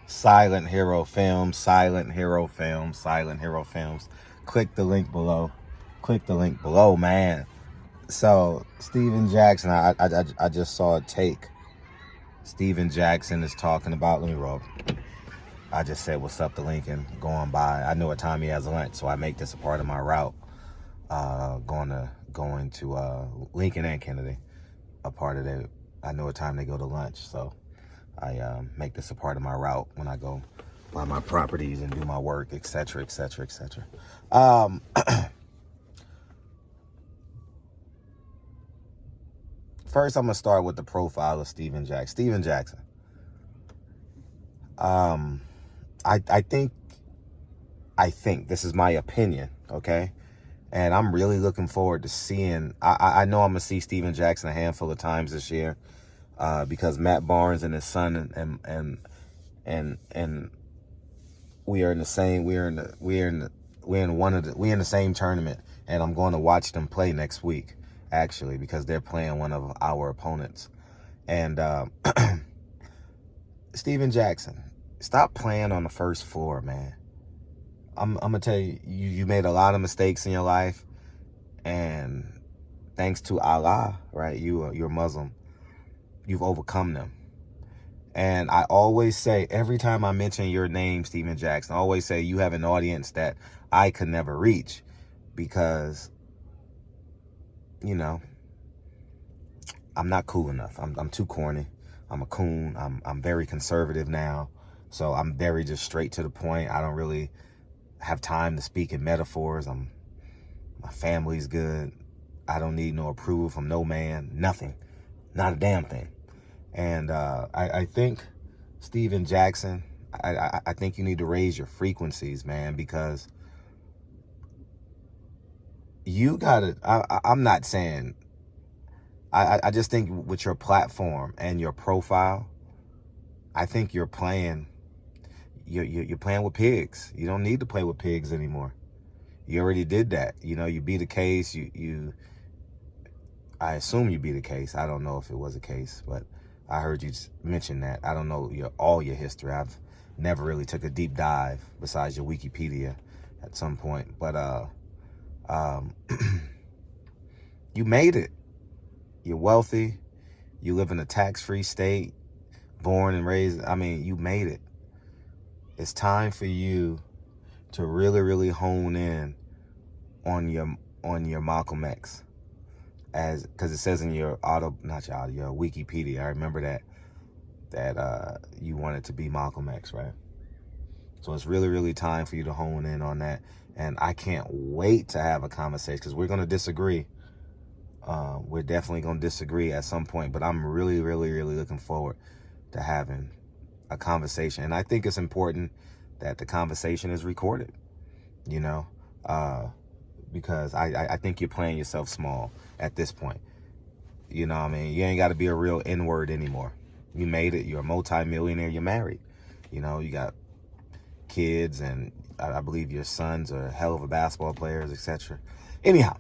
Silent Hero Films, Silent Hero Films, Silent Hero Films. Click the link below. Click the link below, man. So, Steven Jackson, I just saw a take. Steven Jackson is talking about, let me roll. I just said, what's up to Lincoln, going by. I know what time he has lunch, so I make this a part of my route. Going to Lincoln and Kennedy, a part of it. I know what time they go to lunch, so I make this a part of my route when I go buy my properties and do my work, etc., etc., etc. First, I'm gonna start with the profile of Steven Jackson. Steven Jackson. I think this is my opinion, okay? And I'm really looking forward to seeing. I know I'm gonna see Steven Jackson a handful of times this year, because Matt Barnes and his son and we are in the same. We're in the same tournament, and I'm going to watch them play next week, actually, because they're playing one of our opponents. And Steven Jackson, stop playing on the first floor, man. I'm gonna tell you, you made a lot of mistakes in your life, and thanks to Allah, right? You're Muslim. You've overcome them. And I always say, every time I mention your name, Steven Jackson, I always say you have an audience that I could never reach, because, you know, I'm not cool enough. I'm too corny. I'm a coon. I'm very conservative now, so I'm very just straight to the point. I don't really have time to speak in metaphors. My family's good. I don't need no approval from no man. Nothing. Not a damn thing. And I think, Steven Jackson, I think you need to raise your frequencies, man, because you gotta, I'm not saying, I just think with your platform and your profile, I think you're playing with pigs. You don't need to play with pigs anymore. You already did that. You know, you beat a case. I assume you beat a case. I don't know if it was a case, but I heard you mention that. I don't know all your history. I've never really took a deep dive besides your Wikipedia at some point. But you made it. You're wealthy. You live in a tax-free state, born and raised. I mean, you made it. It's time for you to really, really hone in on your Malcolm X, because it says in your your Wikipedia. I remember that you wanted to be Malcolm X, right? So it's really, really time for you to hone in on that. And I can't wait to have a conversation, because we're going to disagree. We're definitely going to disagree at some point, but I'm really, really, really looking forward to having a conversation. And I think it's important that the conversation is recorded, you know, because I think you're playing yourself small at this point. You know what I mean? You ain't got to be a real N-word anymore. You made it. You're a multi-millionaire. You're married. You know, you got kids, and I believe your sons are hell of a basketball players, etc. Anyhow,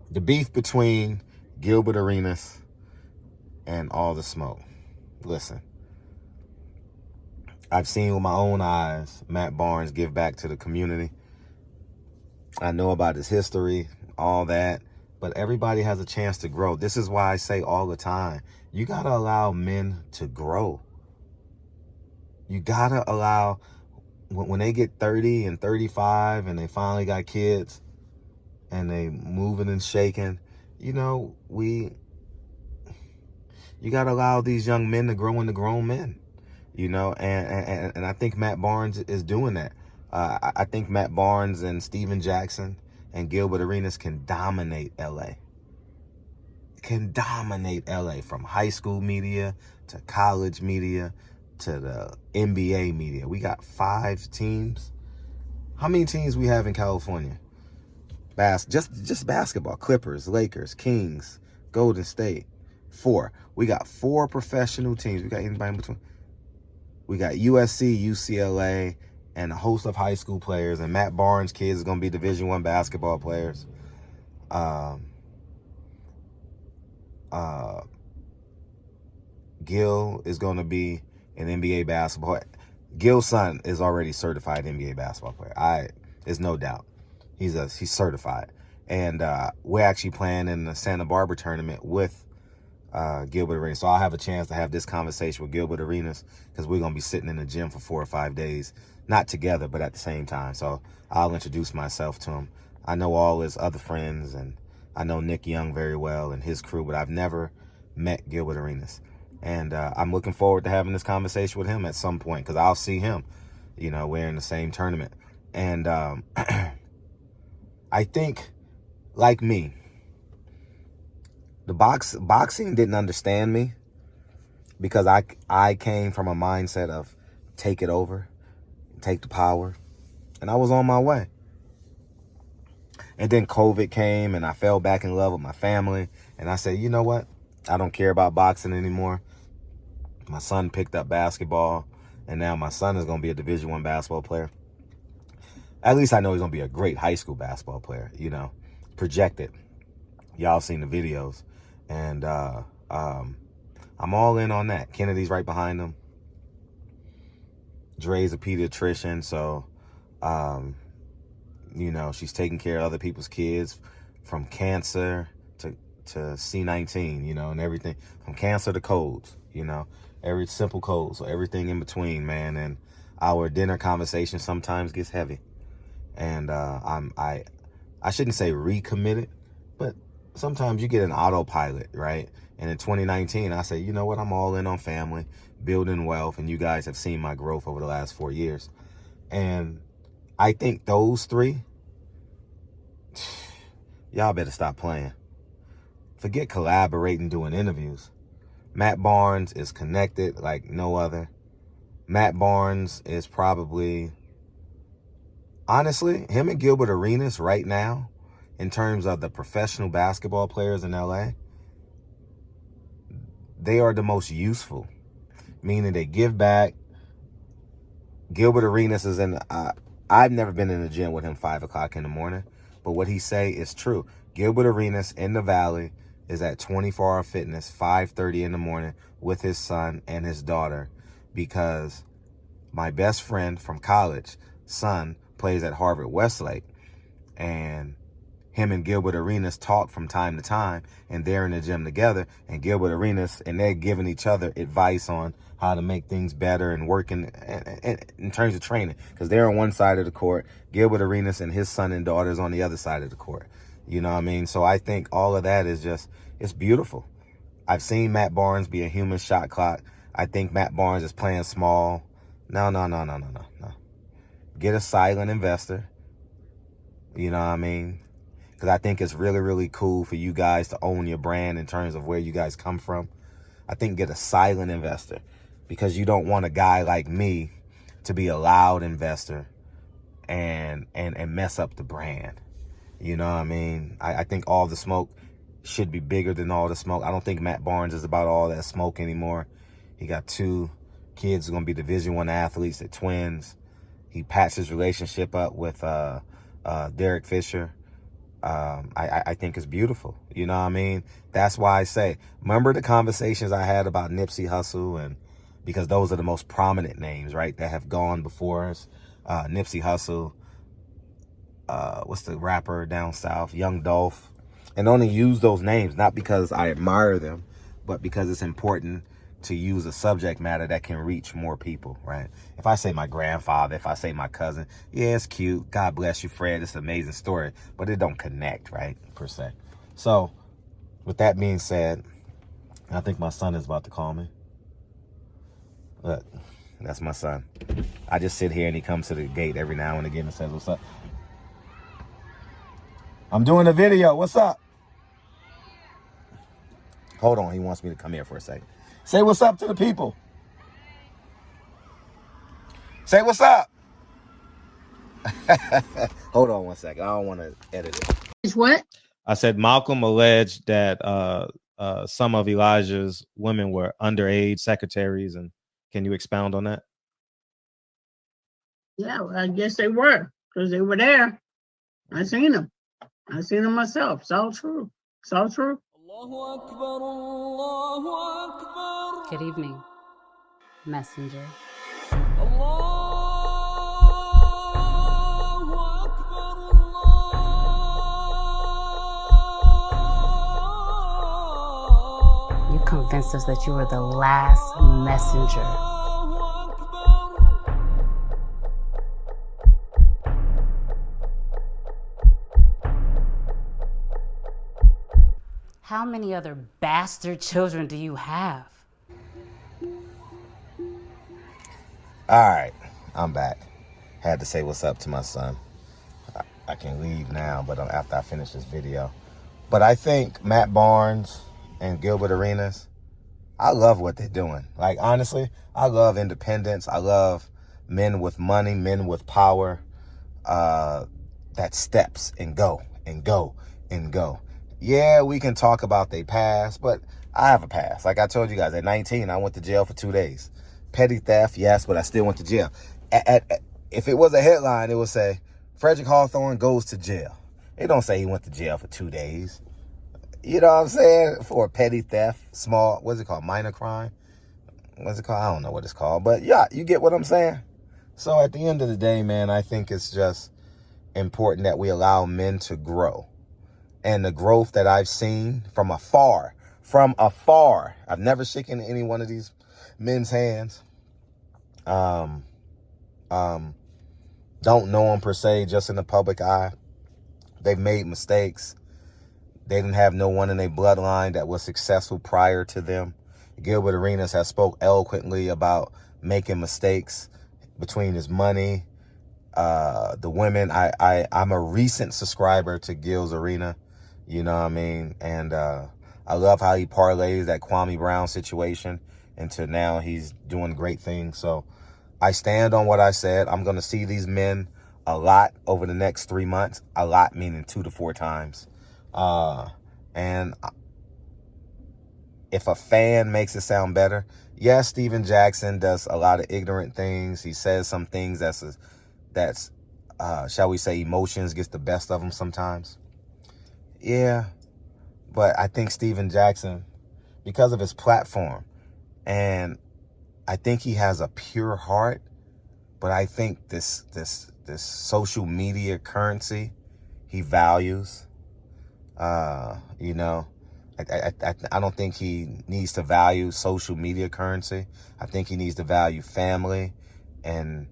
the beef between Gilbert Arenas and All the Smoke. Listen, I've seen with my own eyes Matt Barnes give back to the community. I know about his history, all that, but everybody has a chance to grow. This is why I say all the time, you got to allow men to grow. You got to allow, when they get 30 and 35 and they finally got kids and they moving and shaking, you know, you got to allow these young men to grow into grown men, you know, and I think Matt Barnes is doing that. I think Matt Barnes and Steven Jackson and Gilbert Arenas can dominate LA. Can dominate LA, from high school media to college media to the NBA media. We got 5 teams. How many teams we have in California? Just basketball. Clippers, Lakers, Kings, Golden State. 4. We got 4 professional teams. We got anybody in between? We got USC, UCLA, and a host of high school players. And Matt Barnes' kids is going to be Division I basketball players. Gil is going to be in NBA basketball. Gil's son is already certified NBA basketball player. There's no doubt. He's certified. And we're actually playing in the Santa Barbara tournament with Gilbert Arenas. So I'll have a chance to have this conversation with Gilbert Arenas because we're going to be sitting in the gym for 4 or 5 days. Not together, but at the same time. So I'll introduce myself to him. I know all his other friends, and I know Nick Young very well and his crew, but I've never met Gilbert Arenas. And I'm looking forward to having this conversation with him at some point because I'll see him. You know, we're in the same tournament. And I think, like me, the boxing didn't understand me because I came from a mindset of take it over, take the power, and I was on my way. And then COVID came and I fell back in love with my family. And I said, you know what? I don't care about boxing anymore. My son picked up basketball, and now my son is going to be a Division I basketball player. At least I know he's going to be a great high school basketball player, you know, projected. Y'all seen the videos. And I'm all in on that. Kennedy's right behind him. Dre's a pediatrician, so, you know, she's taking care of other people's kids from cancer to C19, you know, and everything. From cancer to colds, you know, every simple cold. So everything in between, man. And our dinner conversation sometimes gets heavy. And I shouldn't say recommitted, but sometimes you get an autopilot, right? And in 2019, I say, you know what? I'm all in on family, building wealth. And you guys have seen my growth over the last 4 years. And I think those three, y'all better stop playing. Forget collaborating, doing interviews. Matt Barnes is connected like no other. Matt Barnes is probably, honestly, him and Gilbert Arenas right now, in terms of the professional basketball players in LA, they are the most useful, meaning they give back. Gilbert Arenas is in, I've never been in the gym with him 5 o'clock in the morning, but what he say is true. Gilbert Arenas in the Valley is at 24 Hour Fitness, 5:30 in the morning with his son and his daughter, because my best friend from college, son, plays at Harvard Westlake, and him and Gilbert Arenas talk from time to time, and they're in the gym together, and Gilbert Arenas, and they're giving each other advice on how to make things better and working in terms of training, because they're on one side of the court, Gilbert Arenas and his son and daughters on the other side of the court. You know what I mean? So I think all of that is just, it's beautiful. I've seen Matt Barnes be a human shot clock. I think Matt Barnes is playing small. No. Get a silent investor. You know what I mean? Because I think it's really, really cool for you guys to own your brand in terms of where you guys come from. I think get a silent investor, because you don't want a guy like me to be a loud investor and mess up the brand. You know what I mean? I think all the smoke should be bigger than all the smoke. I don't think Matt Barnes is about all that smoke anymore. He got 2 kids who are going to be Division I athletes. They're twins. He patched his relationship up with Derek Fisher. I think it's beautiful. You know what I mean? That's why I say, remember the conversations I had about Nipsey Hussle, and because those are the most prominent names, right, that have gone before us. Nipsey Hussle, what's the rapper down south, Young Dolph, and only use those names, not because I admire them, but because it's important to use a subject matter that can reach more people, right? If I say my grandfather, if I say my cousin, yeah, it's cute. God bless you, Fred. It's an amazing story, but it don't connect, right, per se. So with that being said, I think my son is about to call me. Look, that's my son. I just sit here and he comes to the gate every now and again and says, what's up? I'm doing a video. What's up? Hold on. He wants me to come here for a second. Say what's up to the people. Say what's up. Hold on one second. I don't want to edit it. Is what? I said Malcolm alleged that some of Elijah's women were underage secretaries. And can you expound on that? Yeah, well, I guess they were, because they were there. I seen them. I seen them myself. It's all true. It's all true. Good evening. messenger. You convinced us that you were the last messenger. How many other bastard children do you have? All right, I'm back. Had to say what's up to my son. I can leave now, but after I finish this video. But I think Matt Barnes and Gilbert Arenas, I love what they're doing. Like, honestly, I love independence. I love men with money, men with power, that steps and go and go and go. Yeah, we can talk about their past, but I have a past. Like I told you guys, at 19, I went to jail for 2 days. Petty theft, yes, but I still went to jail. If it was a headline, it would say, Frederick Hawthorne goes to jail. It don't say he went to jail for 2 days. You know what I'm saying? For a petty theft, small, what's it called? Minor crime? What's it called? I don't know what it's called. But yeah, you get what I'm saying? So at the end of the day, man, I think it's just important that we allow men to grow. And the growth that I've seen from afar, I've never shaken any one of these men's hands. Don't know them per se, just in the public eye. They've made mistakes. They didn't have no one in their bloodline that was successful prior to them. Gilbert Arenas has spoke eloquently about making mistakes between his money, the women. I'm a recent subscriber to Gil's Arena, you know what I mean? And I love how he parlays that Kwame Brown situation into now he's doing great things. So I stand on what I said. I'm going to see these men a lot over the next 3 months. A lot meaning 2 to 4 times. And if a fan makes it sound better, yes, Steven Jackson does a lot of ignorant things. He says some things that's shall we say, emotions gets the best of him sometimes. Yeah, but I think Steven Jackson, because of his platform, and I think he has a pure heart, but I think this social media currency he values. You know, I don't think he needs to value social media currency. I think he needs to value family and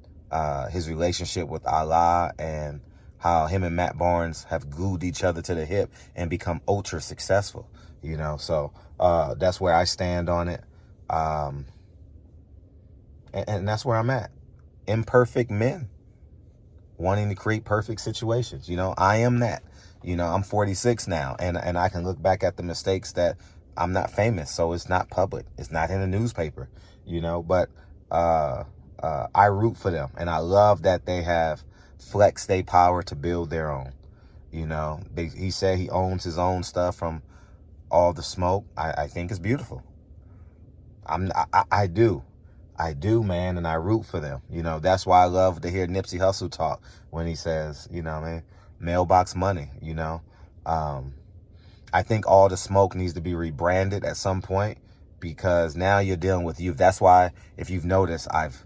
his relationship with Allah, and how him and Matt Barnes have glued each other to the hip and become ultra successful, you know. So that's where I stand on it. And that's where I'm at. Imperfect men wanting to create perfect situations. You know, I am that. You know, I'm 46 now, and I can look back at the mistakes that I'm not famous, so it's not public. It's not in the newspaper, you know, but I root for them, and I love that they have flexed their power to build their own. You know, he said he owns his own stuff from All the Smoke. I think it's beautiful. I do, man, and I root for them. You know, that's why I love to hear Nipsey Hussle talk when he says, you know what I mean, mailbox money, you know. I think All the Smoke needs to be rebranded at some point, because now you're dealing with youth. That's why, if you've noticed, I've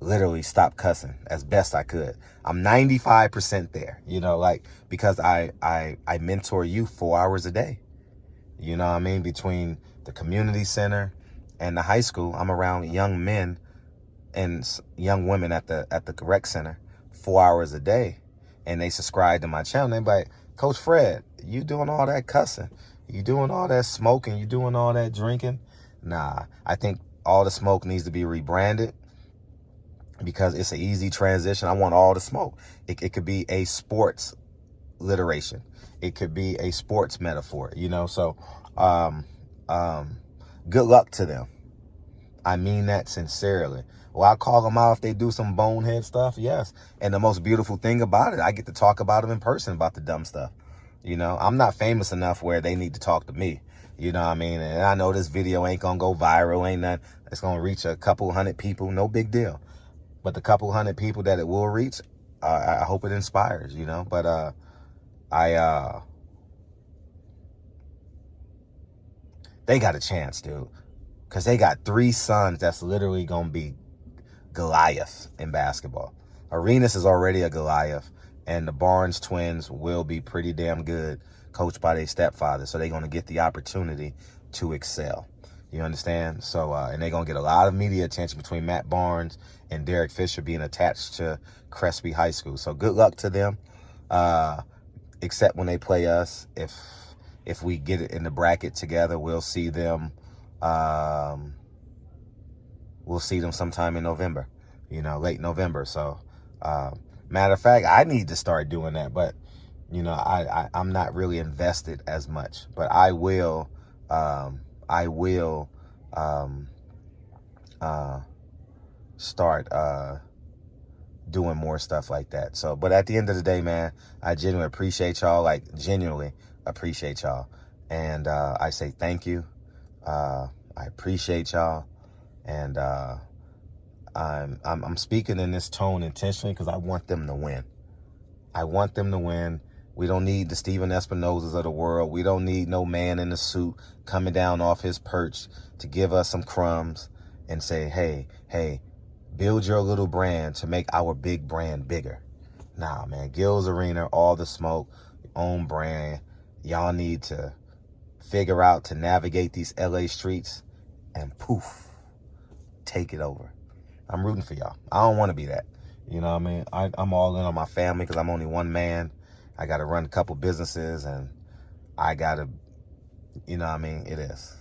literally stopped cussing as best I could. I'm 95% there, you know, like, because I mentor youth 4 hours a day. You know what I mean? Between the community center and the high school, I'm around young men and young women at the rec center 4 hours a day. And they subscribe to my channel. They're like, Coach Fred, you doing all that cussing? You doing all that smoking? You doing all that drinking? Nah, I think All the Smoke needs to be rebranded, because it's an easy transition. I want All the Smoke. It could be a sports alliteration. It could be a sports metaphor, you know? So good luck to them. I mean that sincerely. Well, I call them out if they do some bonehead stuff, yes. And the most beautiful thing about it, I get to talk about them in person about the dumb stuff. You know, I'm not famous enough where they need to talk to me. You know what I mean? And I know this video ain't gonna go viral, ain't nothing. It's gonna reach a couple hundred people, no big deal. But the couple hundred people that it will reach, I hope it inspires, you know. But they got a chance, dude. Because they got 3 sons that's literally going to be Goliath in basketball. Arenas is already a Goliath, and the Barnes twins will be pretty damn good, coached by their stepfather. So they're going to get the opportunity to excel. You understand? So, and they're going to get a lot of media attention between Matt Barnes and Derek Fisher being attached to Crespi High School. So good luck to them, except when they play us. If we get it in the bracket together, we'll see them. We'll see them sometime in November, late November. So, matter of fact, I need to start doing that, but, I'm not really invested as much, but I will start, doing more stuff like that. So, but at the end of the day, man, I genuinely appreciate y'all, and, I say thank you. I appreciate y'all. And I'm speaking in this tone intentionally because I want them to win. I want them to win. We don't need the Stephen Espinosas of the world. We don't need no man in a suit coming down off his perch to give us some crumbs and say, hey, build your little brand to make our big brand bigger. Nah, man, Gil's Arena, all the smoke, own brand. Y'all need to figure out to navigate these LA streets and poof, take it over. I'm rooting for y'all. I don't want to be that. You know what I mean? I'm all in on my family because I'm only one man. I got to run a couple businesses and I got to, it is.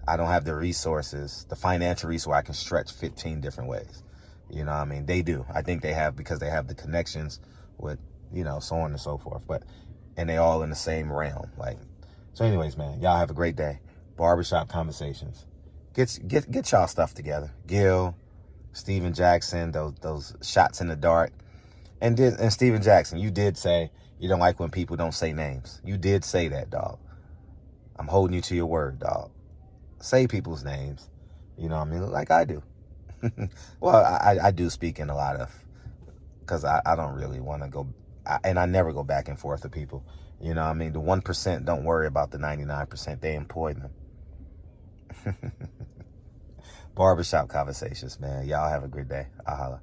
I don't have the resources, the financial resource I can stretch 15 different ways. They do. I think they have because they have the connections with, so on and so forth. And they all in the same realm. So anyways, man, y'all have a great day. Barbershop Conversations. Get y'all stuff together. Gil, Steven Jackson, those shots in the dark. And Steven Jackson, you did say you don't like when people don't say names. You did say that, dog. I'm holding you to your word, dog. Say people's names. Like I do. Well, I do speak in a lot of, because I don't really want to go, and I never go back and forth with people. The 1% don't worry about the 99%. They employ them. Barbershop Conversations, man. Y'all have a good day. I'll holla.